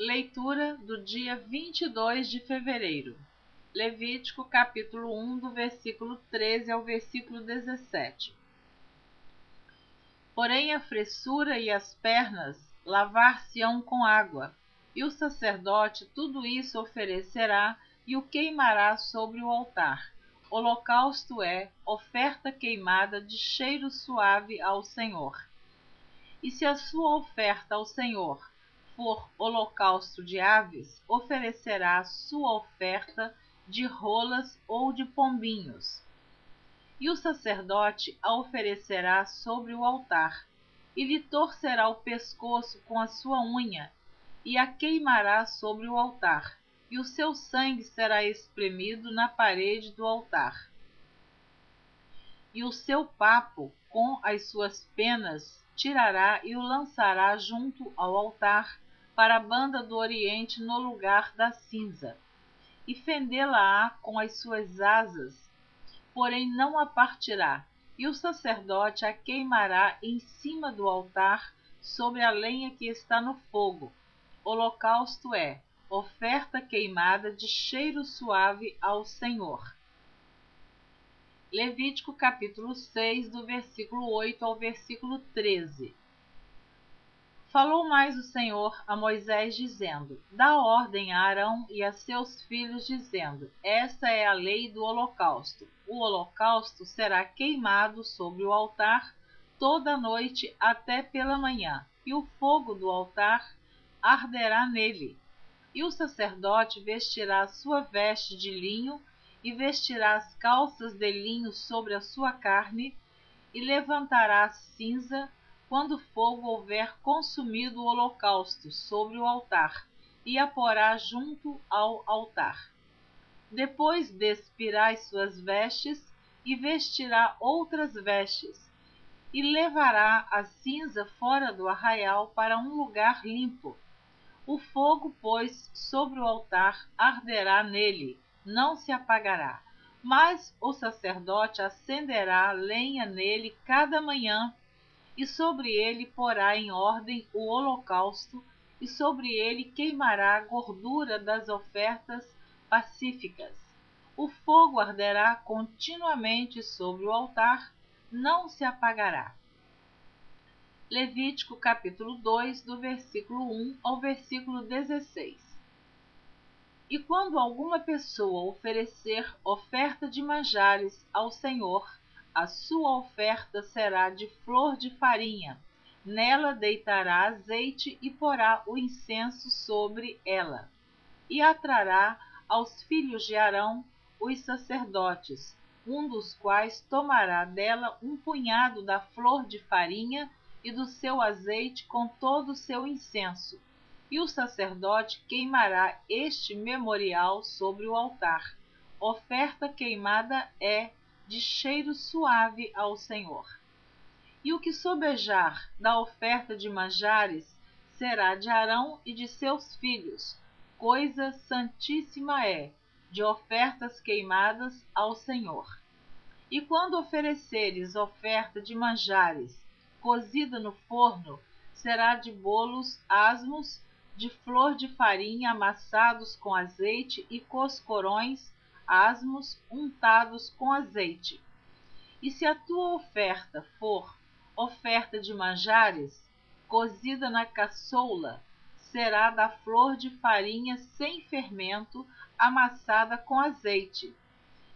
Leitura do dia 22 de fevereiro. Levítico, capítulo 1, do versículo 13 ao versículo 17. Porém a fressura e as pernas lavar-se-ão com água, e o sacerdote tudo isso oferecerá e o queimará sobre o altar. Holocausto é oferta queimada de cheiro suave ao Senhor. E se a sua oferta ao Senhor for holocausto de aves, oferecerá sua oferta de rolas ou de pombinhos. E o sacerdote a oferecerá sobre o altar, e lhe torcerá o pescoço com a sua unha, e a queimará sobre o altar, e o seu sangue será espremido na parede do altar. E o seu papo com as suas penas tirará e o lançará junto ao altar para a banda do oriente no lugar da cinza, e fendê-la-á com as suas asas, porém não a partirá, e o sacerdote a queimará em cima do altar sobre a lenha que está no fogo. Holocausto é oferta queimada de cheiro suave ao Senhor. Levítico capítulo 6, do versículo 8 ao versículo 13. Falou mais o Senhor a Moisés, dizendo: Dá ordem a Arão e a seus filhos, dizendo: Esta é a lei do holocausto. O holocausto será queimado sobre o altar toda a noite até pela manhã, e o fogo do altar arderá nele. E o sacerdote vestirá sua veste de linho, e vestirá as calças de linho sobre a sua carne, e levantará a cinza quando o fogo houver consumido o holocausto sobre o altar, e a porá junto ao altar. Depois despirá as suas vestes, e vestirá outras vestes, e levará a cinza fora do arraial para um lugar limpo. O fogo, pois, sobre o altar arderá nele, não se apagará, mas o sacerdote acenderá lenha nele cada manhã, e sobre ele porá em ordem o holocausto, e sobre ele queimará a gordura das ofertas pacíficas. O fogo arderá continuamente sobre o altar, não se apagará. Levítico capítulo 2, do versículo 1 ao versículo 16. E quando alguma pessoa oferecer oferta de manjares ao Senhor, a sua oferta será de flor de farinha. Nela deitará azeite e porá o incenso sobre ela. E a trará aos filhos de Arão, os sacerdotes, um dos quais tomará dela um punhado da flor de farinha e do seu azeite com todo o seu incenso. E o sacerdote queimará este memorial sobre o altar. Oferta queimada é de cheiro suave ao Senhor. E o que sobejar da oferta de manjares será de Arão e de seus filhos, coisa santíssima é, de ofertas queimadas ao Senhor. E quando ofereceres oferta de manjares, cozida no forno, será de bolos asmos, de flor de farinha amassados com azeite e coscorões asmos untados com azeite. E se a tua oferta for oferta de manjares, cozida na caçoula, será da flor de farinha sem fermento, amassada com azeite.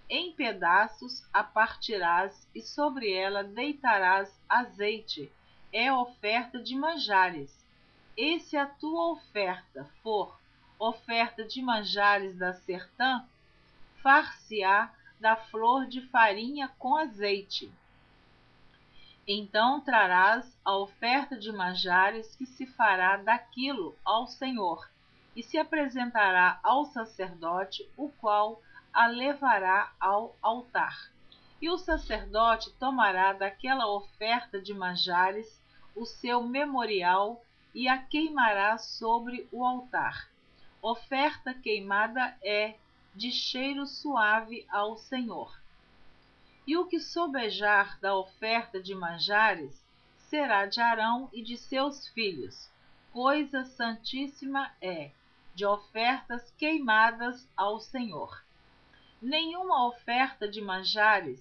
Em pedaços a partirás e sobre ela deitarás azeite. É oferta de manjares. E se a tua oferta for oferta de manjares da sertã, far-se-á da flor de farinha com azeite. Então trarás a oferta de manjares que se fará daquilo ao Senhor, e se apresentará ao sacerdote, o qual a levará ao altar. E o sacerdote tomará daquela oferta de manjares o seu memorial e a queimará sobre o altar. Oferta queimada é de cheiro suave ao Senhor. E o que sobejar da oferta de manjares será de Arão e de seus filhos, coisa santíssima é, de ofertas queimadas ao Senhor. Nenhuma oferta de manjares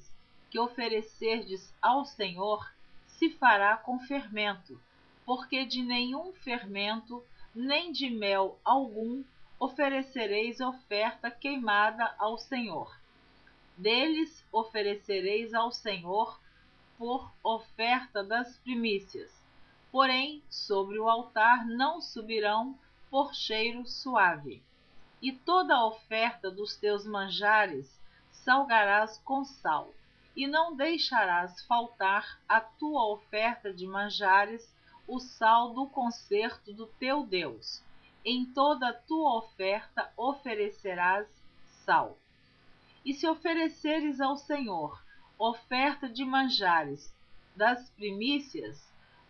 que oferecerdes ao Senhor se fará com fermento, porque de nenhum fermento, nem de mel algum, oferecereis oferta queimada ao Senhor. Deles oferecereis ao Senhor por oferta das primícias, porém sobre o altar não subirão por cheiro suave. E toda a oferta dos teus manjares salgarás com sal, e não deixarás faltar à tua oferta de manjares o sal do concerto do teu Deus. Em toda a tua oferta oferecerás sal. E se ofereceres ao Senhor oferta de manjares das primícias,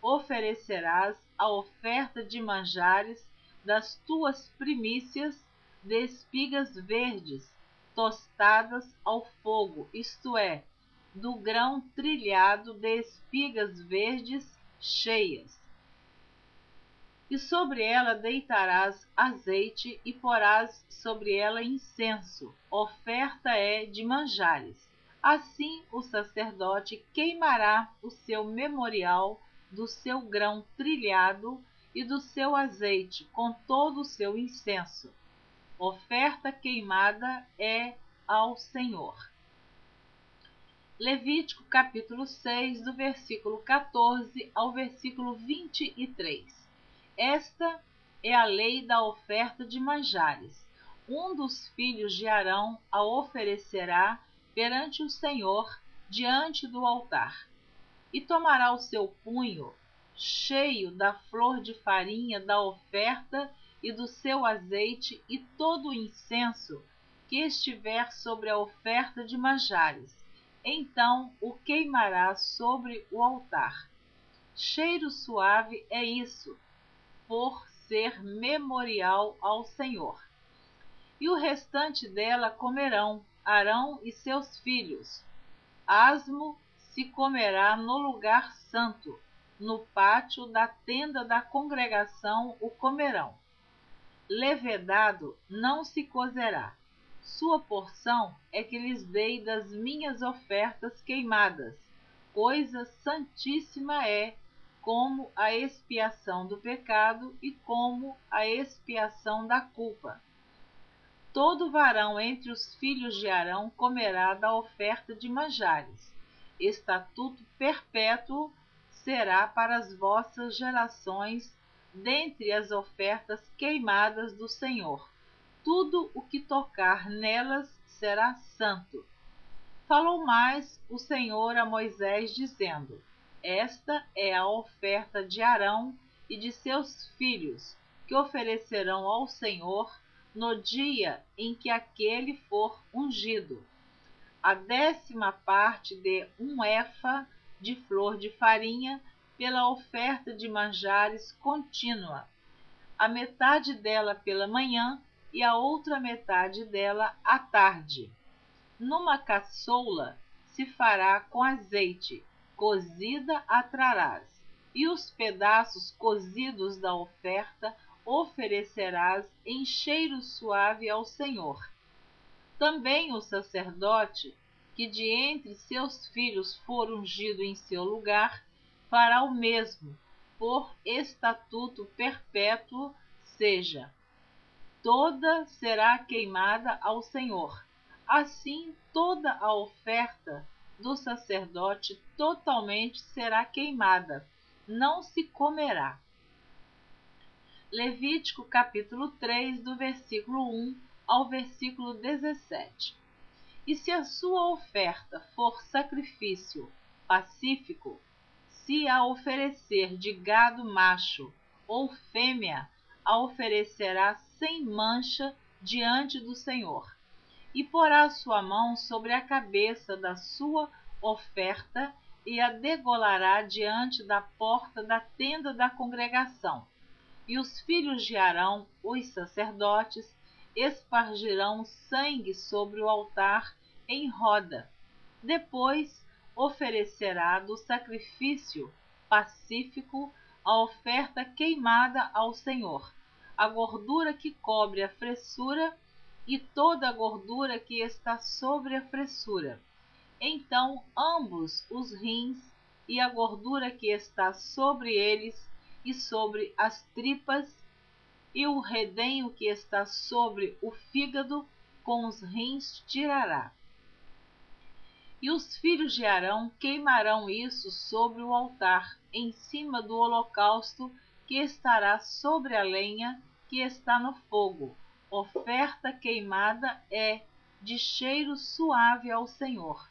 oferecerás a oferta de manjares das tuas primícias de espigas verdes, tostadas ao fogo, isto é, do grão trilhado de espigas verdes cheias. E sobre ela deitarás azeite e porás sobre ela incenso, oferta é de manjares. Assim o sacerdote queimará o seu memorial do seu grão trilhado e do seu azeite com todo o seu incenso. Oferta queimada é ao Senhor. Levítico capítulo 6, do versículo 14 ao versículo 23. Esta é a lei da oferta de manjares. Um dos filhos de Arão a oferecerá perante o Senhor, diante do altar. E tomará o seu punho, cheio da flor de farinha da oferta e do seu azeite e todo o incenso que estiver sobre a oferta de manjares. Então o queimará sobre o altar. Cheiro suave é isso, por ser memorial ao Senhor. E o restante dela comerão Arão e seus filhos. Asmo se comerá no lugar santo, no pátio da tenda da congregação o comerão. Levedado não se cozerá. Sua porção é que lhes dei das minhas ofertas queimadas. Coisa santíssima é, como a expiação do pecado e como a expiação da culpa. Todo varão entre os filhos de Arão comerá da oferta de manjares. Estatuto perpétuo será para as vossas gerações, dentre as ofertas queimadas do Senhor. Tudo o que tocar nelas será santo. Falou mais o Senhor a Moisés, dizendo: Esta é a oferta de Arão e de seus filhos, que oferecerão ao Senhor no dia em que aquele for ungido. A 10ª parte de um efa de flor de farinha pela oferta de manjares contínua, a metade dela pela manhã e a outra metade dela à tarde. Numa caçoula se fará com azeite, cozida a trarás, e os pedaços cozidos da oferta oferecerás em cheiro suave ao Senhor. Também o sacerdote, que de entre seus filhos for ungido em seu lugar, fará o mesmo, por estatuto perpétuo, seja, toda será queimada ao Senhor. Assim, toda a oferta do sacerdote totalmente será queimada, não se comerá. Levítico capítulo 3, do versículo 1 ao versículo 17. E se a sua oferta for sacrifício pacífico, se a oferecer de gado macho ou fêmea, a oferecerá sem mancha diante do Senhor, e porá sua mão sobre a cabeça da sua oferta e a degolará diante da porta da tenda da congregação. E os filhos de Arão, os sacerdotes, espargirão sangue sobre o altar em roda. Depois oferecerá do sacrifício pacífico a oferta queimada ao Senhor, a gordura que cobre a fressura e toda a gordura que está sobre a fressura. Então ambos os rins e a gordura que está sobre eles e sobre as tripas e o redenho que está sobre o fígado com os rins tirará. E os filhos de Arão queimarão isso sobre o altar, em cima do holocausto que estará sobre a lenha que está no fogo. Oferta queimada é de cheiro suave ao Senhor.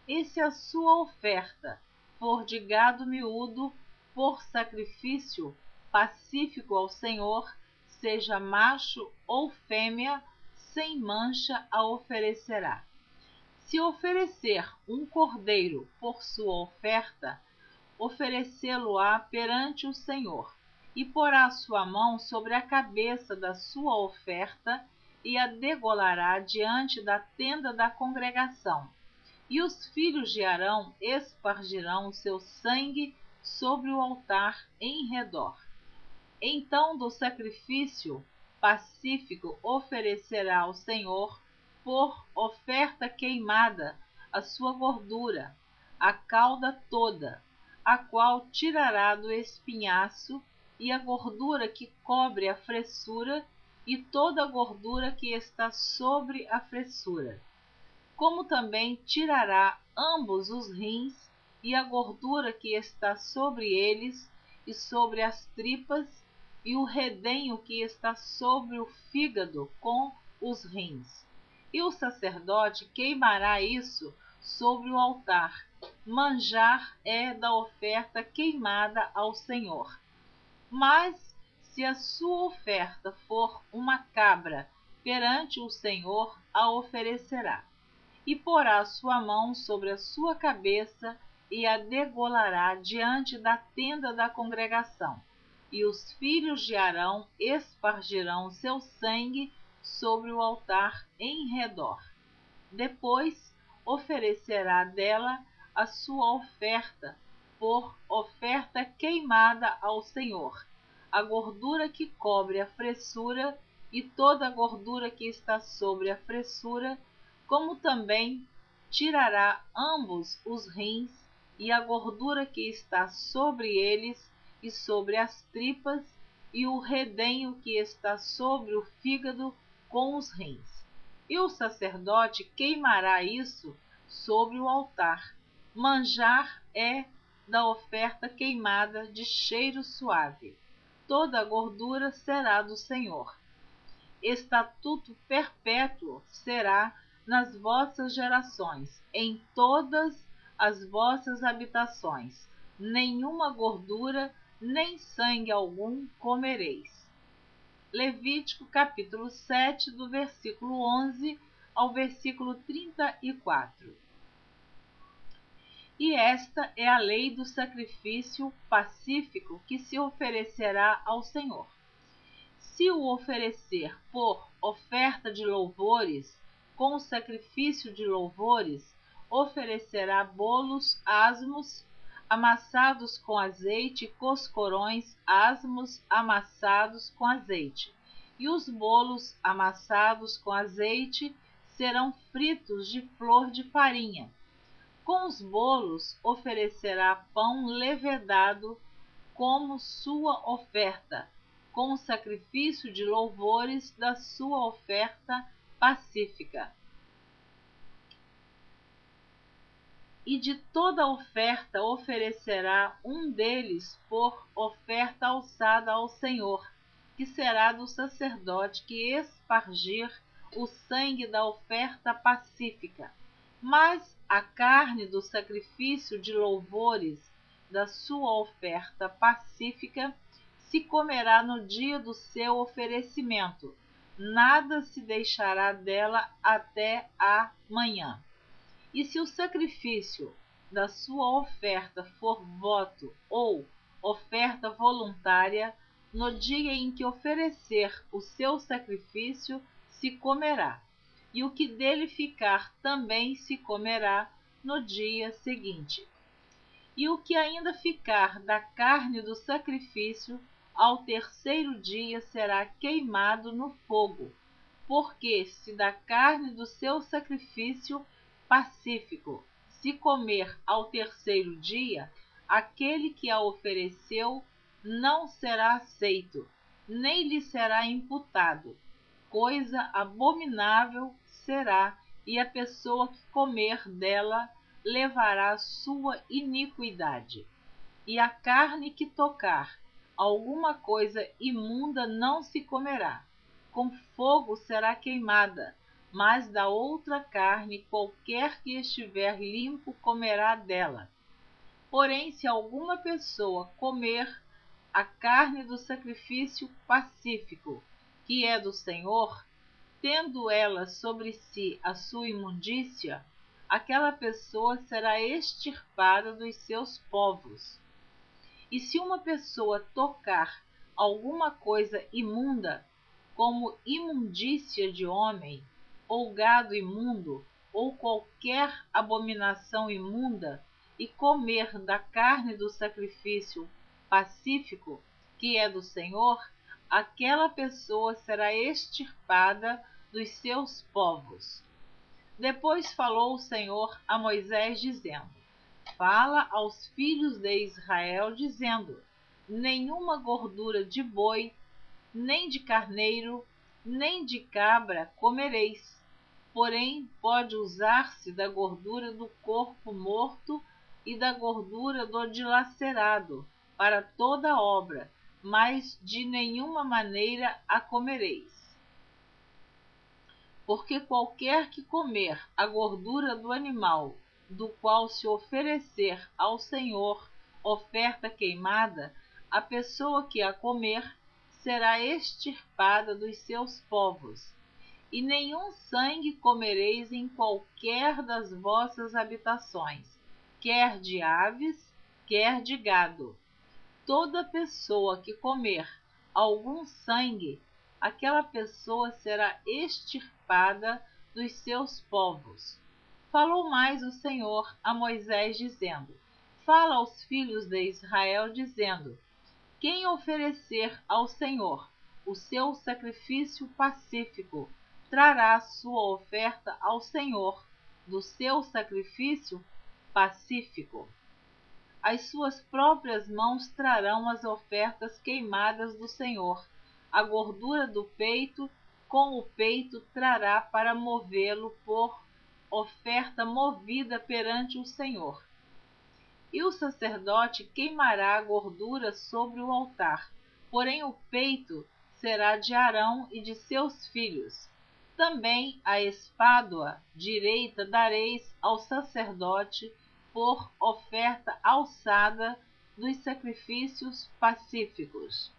E se a sua oferta for de gado miúdo, por sacrifício pacífico ao Senhor, seja macho ou fêmea, sem mancha a oferecerá. Se oferecer um cordeiro por sua oferta, oferecê-lo-á perante o Senhor, e porá sua mão sobre a cabeça da sua oferta, e a degolará diante da tenda da congregação. E os filhos de Arão espargirão o seu sangue sobre o altar em redor. Então do sacrifício pacífico oferecerá ao Senhor por oferta queimada a sua gordura, a cauda toda, a qual tirará do espinhaço, e a gordura que cobre a fressura, e toda a gordura que está sobre a fressura. Como também tirará ambos os rins, e a gordura que está sobre eles, e sobre as tripas, e o redenho que está sobre o fígado com os rins. E o sacerdote queimará isso sobre o altar. Manjar é da oferta queimada ao Senhor. Mas, se a sua oferta for uma cabra, perante o Senhor a oferecerá. E porá sua mão sobre a sua cabeça, e a degolará diante da tenda da congregação. E os filhos de Arão espargirão seu sangue sobre o altar em redor. Depois oferecerá dela a sua oferta, por oferta queimada ao Senhor, a gordura que cobre a fressura, e toda a gordura que está sobre a fressura, como também tirará ambos os rins, e a gordura que está sobre eles, e sobre as tripas, e o redenho que está sobre o fígado com os rins. E o sacerdote queimará isso sobre o altar. Manjar é da oferta queimada de cheiro suave. Toda a gordura será do Senhor. Estatuto perpétuo será nas vossas gerações, em todas as vossas habitações. Nenhuma gordura, nem sangue algum comereis. Levítico capítulo 7, do versículo 11 ao versículo 34. E esta é a lei do sacrifício pacífico que se oferecerá ao Senhor. Se o oferecer por oferta de louvores, com o sacrifício de louvores, oferecerá bolos asmos, amassados com azeite, e coscorões asmos amassados com azeite. E os bolos amassados com azeite serão fritos de flor de farinha. Com os bolos oferecerá pão levedado como sua oferta, com o sacrifício de louvores da sua oferta pacífica. E de toda oferta oferecerá um deles por oferta alçada ao Senhor, que será do sacerdote que espargir o sangue da oferta pacífica. Mas a carne do sacrifício de louvores da sua oferta pacífica se comerá no dia do seu oferecimento, nada se deixará dela até a manhã. E se o sacrifício da sua oferta for voto ou oferta voluntária, no dia em que oferecer o seu sacrifício se comerá, e o que dele ficar também se comerá no dia seguinte. E o que ainda ficar da carne do sacrifício, ao terceiro dia será queimado no fogo, porque se da carne do seu sacrifício pacífico se comer ao terceiro dia, aquele que a ofereceu não será aceito, nem lhe será imputado. Coisa abominável será, e a pessoa que comer dela levará sua iniquidade. E a carne que tocar alguma coisa imunda não se comerá, com fogo será queimada, mas da outra carne qualquer que estiver limpo comerá dela. Porém, se alguma pessoa comer a carne do sacrifício pacífico, que é do Senhor, tendo ela sobre si a sua imundícia, aquela pessoa será extirpada dos seus povos. E se uma pessoa tocar alguma coisa imunda, como imundícia de homem, ou gado imundo, ou qualquer abominação imunda, e comer da carne do sacrifício pacífico, que é do Senhor, aquela pessoa será extirpada dos seus povos. Depois falou o Senhor a Moisés, dizendo: Fala aos filhos de Israel, dizendo: Nenhuma gordura de boi, nem de carneiro, nem de cabra comereis. Porém, pode usar-se da gordura do corpo morto e da gordura do dilacerado, para toda obra, mas de nenhuma maneira a comereis. Porque qualquer que comer a gordura do animal, do qual se oferecer ao Senhor oferta queimada, a pessoa que a comer será extirpada dos seus povos. E nenhum sangue comereis em qualquer das vossas habitações, quer de aves, quer de gado. Toda pessoa que comer algum sangue, aquela pessoa será extirpada dos seus povos. Falou mais o Senhor a Moisés, dizendo: Fala aos filhos de Israel, dizendo: Quem oferecer ao Senhor o seu sacrifício pacífico, trará sua oferta ao Senhor do seu sacrifício pacífico. As suas próprias mãos trarão as ofertas queimadas do Senhor. A gordura do peito, com o peito trará para movê-lo por oferta movida perante o Senhor. E o sacerdote queimará a gordura sobre o altar, porém o peito será de Arão e de seus filhos. Também a espádua direita dareis ao sacerdote por oferta alçada dos sacrifícios pacíficos.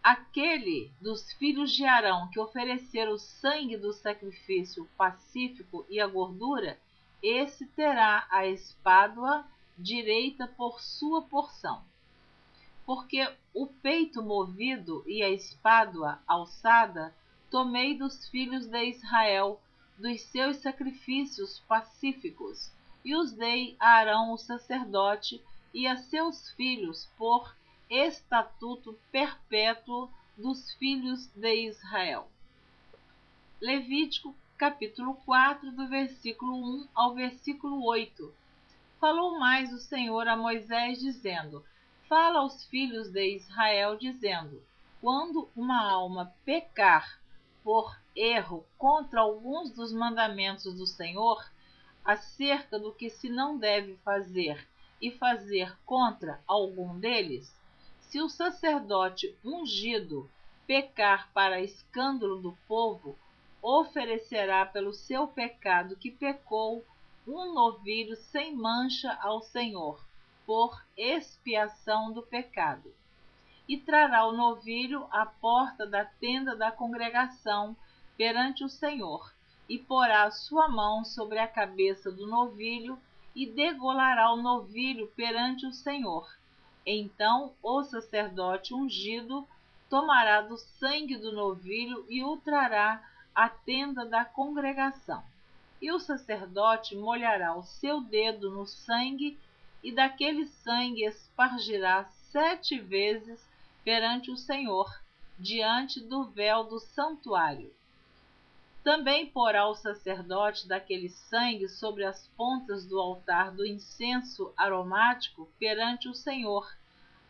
Aquele dos filhos de Arão que oferecer o sangue do sacrifício pacífico e a gordura, esse terá a espádua direita por sua porção. Porque o peito movido e a espádua alçada tomei dos filhos de Israel, dos seus sacrifícios pacíficos, e os dei a Arão o sacerdote e a seus filhos por estatuto perpétuo dos filhos de Israel. Levítico capítulo 4, do versículo 1 ao versículo 8. Falou mais o Senhor a Moisés, dizendo: Fala aos filhos de Israel, dizendo: Quando uma alma pecar por erro contra alguns dos mandamentos do Senhor, acerca do que se não deve fazer, e fazer contra algum deles, se o sacerdote ungido pecar para escândalo do povo, oferecerá pelo seu pecado que pecou um novilho sem mancha ao Senhor, por expiação do pecado. E trará o novilho à porta da tenda da congregação perante o Senhor, e porá a sua mão sobre a cabeça do novilho, e degolará o novilho perante o Senhor. Então o sacerdote ungido tomará do sangue do novilho e o trará à tenda da congregação. E o sacerdote molhará o seu dedo no sangue, e daquele sangue espargirá 7 vezes perante o Senhor, diante do véu do santuário. Também porá o sacerdote daquele sangue sobre as pontas do altar do incenso aromático perante o Senhor,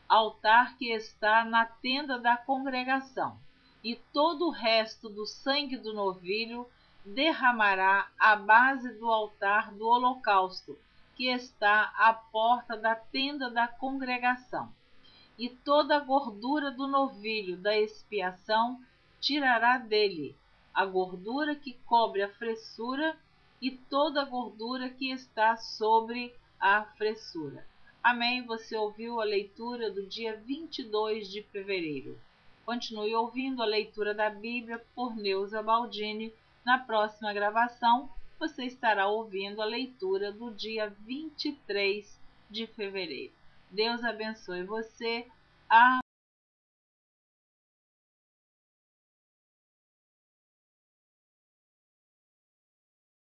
altar que está na tenda da congregação, e todo o resto do sangue do novilho derramará à base do altar do holocausto, que está à porta da tenda da congregação. E toda a gordura do novilho da expiação tirará dele, a gordura que cobre a fressura e toda a gordura que está sobre a fressura. Amém? Você ouviu a leitura do dia 22 de fevereiro. Continue ouvindo a leitura da Bíblia por Neuza Baldini. Na próxima gravação, você estará ouvindo a leitura do dia 23 de fevereiro. Deus abençoe você.